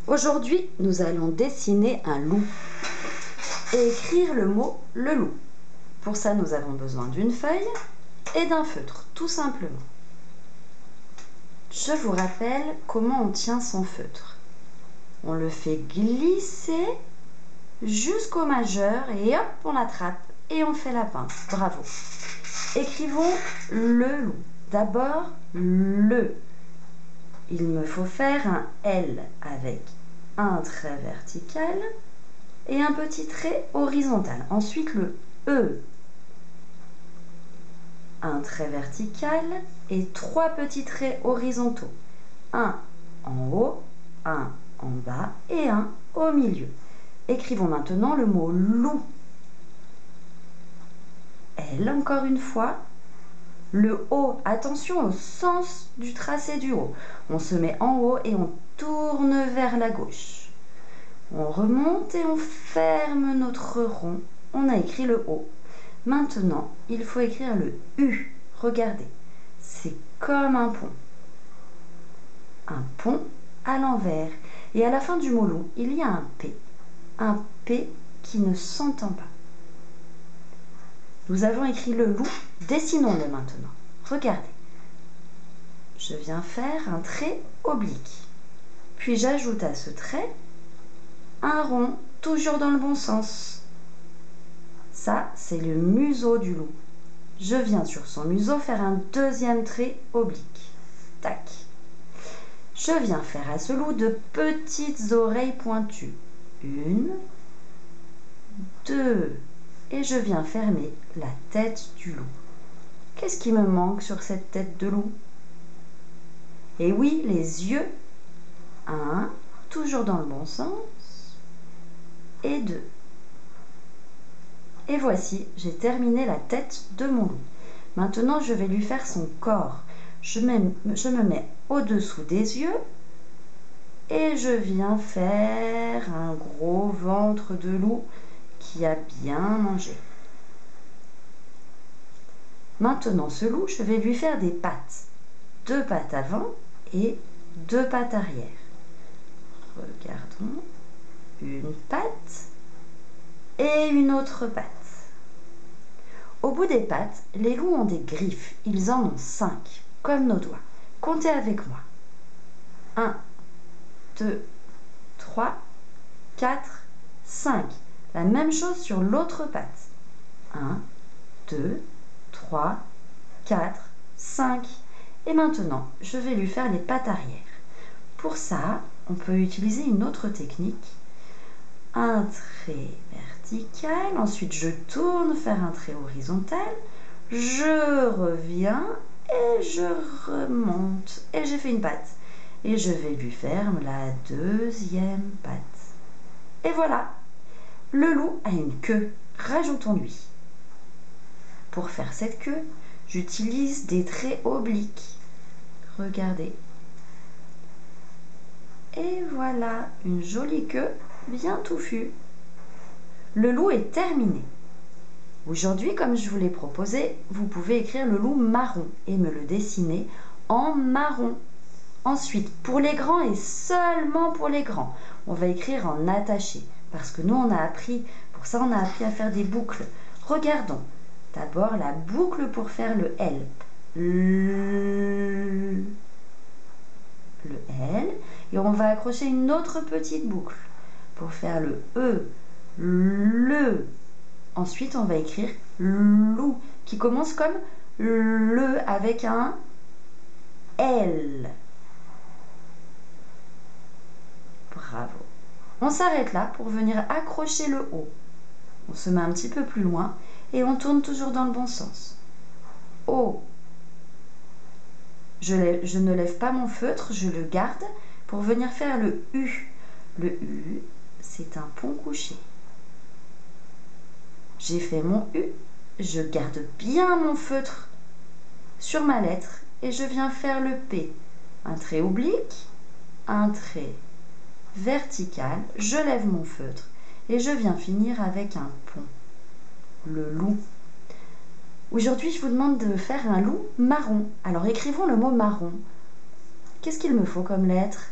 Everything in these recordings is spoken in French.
Aujourd'hui, nous allons dessiner un loup et écrire le mot « le loup ». Pour ça, nous avons besoin d'une feuille et d'un feutre, tout simplement. Je vous rappelle comment on tient son feutre. On le fait glisser jusqu'au majeur et hop, on l'attrape et on fait la pince. Bravo. Écrivons le loup. D'abord, le. Il me faut faire un L avec un trait vertical et un petit trait horizontal. Ensuite, le E. Un trait vertical et 3 petits traits horizontaux. Un en haut, un en bas et un au milieu. Écrivons maintenant le mot loup. L, encore une fois. Le haut, attention au sens du tracé du haut. On se met en haut et on tourne vers la gauche. On remonte et on ferme notre rond. On a écrit le haut. Maintenant, il faut écrire le U. Regardez, c'est comme un pont. Un pont à l'envers. Et à la fin du mot loup, il y a un P. Un P qui ne s'entend pas. Nous avons écrit le loup, dessinons-le maintenant. Regardez. Je viens faire un trait oblique. Puis j'ajoute à ce trait un rond, toujours dans le bon sens. Ça, c'est le museau du loup. Je viens sur son museau faire un deuxième trait oblique. Tac. Je viens faire à ce loup de petites oreilles pointues. 1, 2. Et je viens fermer la tête du loup. Qu'est-ce qui me manque sur cette tête de loup? Et oui, les yeux. 1, toujours dans le bon sens. Et 2. Et voici, j'ai terminé la tête de mon loup. Maintenant, je vais lui faire son corps. Je me mets au-dessous des yeux et je viens faire un gros ventre de loup qui a bien mangé. Maintenant, ce loup, je vais lui faire des pattes. 2 pattes avant et 2 pattes arrière. Regardons. Une patte et une autre patte. Au bout des pattes, les loups ont des griffes. Ils en ont 5, comme nos doigts. Comptez avec moi. 1, 2, 3, 4, 5. La même chose sur l'autre patte. 1, 2, 3, 4, 5. Et maintenant, je vais lui faire les pattes arrière. Pour ça, on peut utiliser une autre technique. Un trait vertical, ensuite je tourne, faire un trait horizontal, je reviens et je remonte et j'ai fait une patte. Et je vais lui faire la deuxième patte. Et voilà, le loup a une queue, rajoutons-lui. Pour faire cette queue, j'utilise des traits obliques. Regardez. Et voilà, une jolie queue bien touffue. Le loup est terminé. Aujourd'hui, comme je vous l'ai proposé, vous pouvez écrire le loup marron et me le dessiner en marron. Ensuite, pour les grands et seulement pour les grands, on va écrire en attaché. Parce que nous, pour ça, on a appris à faire des boucles. Regardons. D'abord, la boucle pour faire le L. Le L. Et on va accrocher une autre petite boucle pour faire le E, le. Ensuite, on va écrire loup, qui commence comme le avec un L. Bravo. On s'arrête là pour venir accrocher le O. On se met un petit peu plus loin et on tourne toujours dans le bon sens. O. Je ne lève pas mon feutre, je le garde pour venir faire le U. Le U, c'est un pont couché. J'ai fait mon U, je garde bien mon feutre sur ma lettre et je viens faire le P. Un trait oblique, un trait vertical, je lève mon feutre et je viens finir avec un pont. Le loup. Aujourd'hui, je vous demande de faire un loup marron. Alors écrivons le mot marron. Qu'est-ce qu'il me faut comme lettre?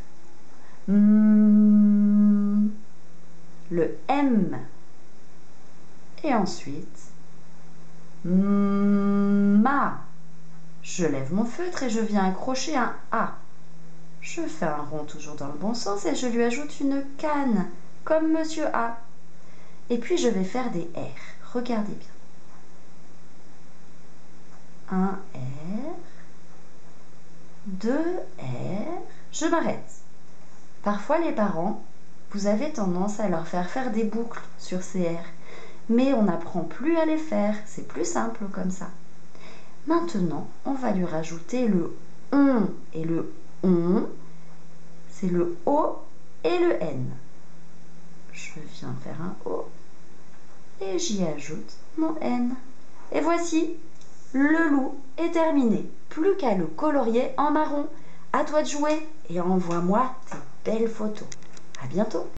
le M. Et ensuite, ma. Je lève mon feutre et je viens accrocher un A. Je fais un rond toujours dans le bon sens et je lui ajoute une canne, comme Monsieur A. Et puis je vais faire des R. Regardez bien. Un R, deux R, je m'arrête. Parfois les parents, vous avez tendance à leur faire des boucles sur ces R, mais on n'apprend plus à les faire, c'est plus simple comme ça. Maintenant, on va lui rajouter le ON et le ON, c'est le O et le N. Je viens faire un O et j'y ajoute mon N. Et voici, le loup est terminé. Plus qu'à le colorier en marron. À toi de jouer et envoie-moi tes belles photos. À bientôt.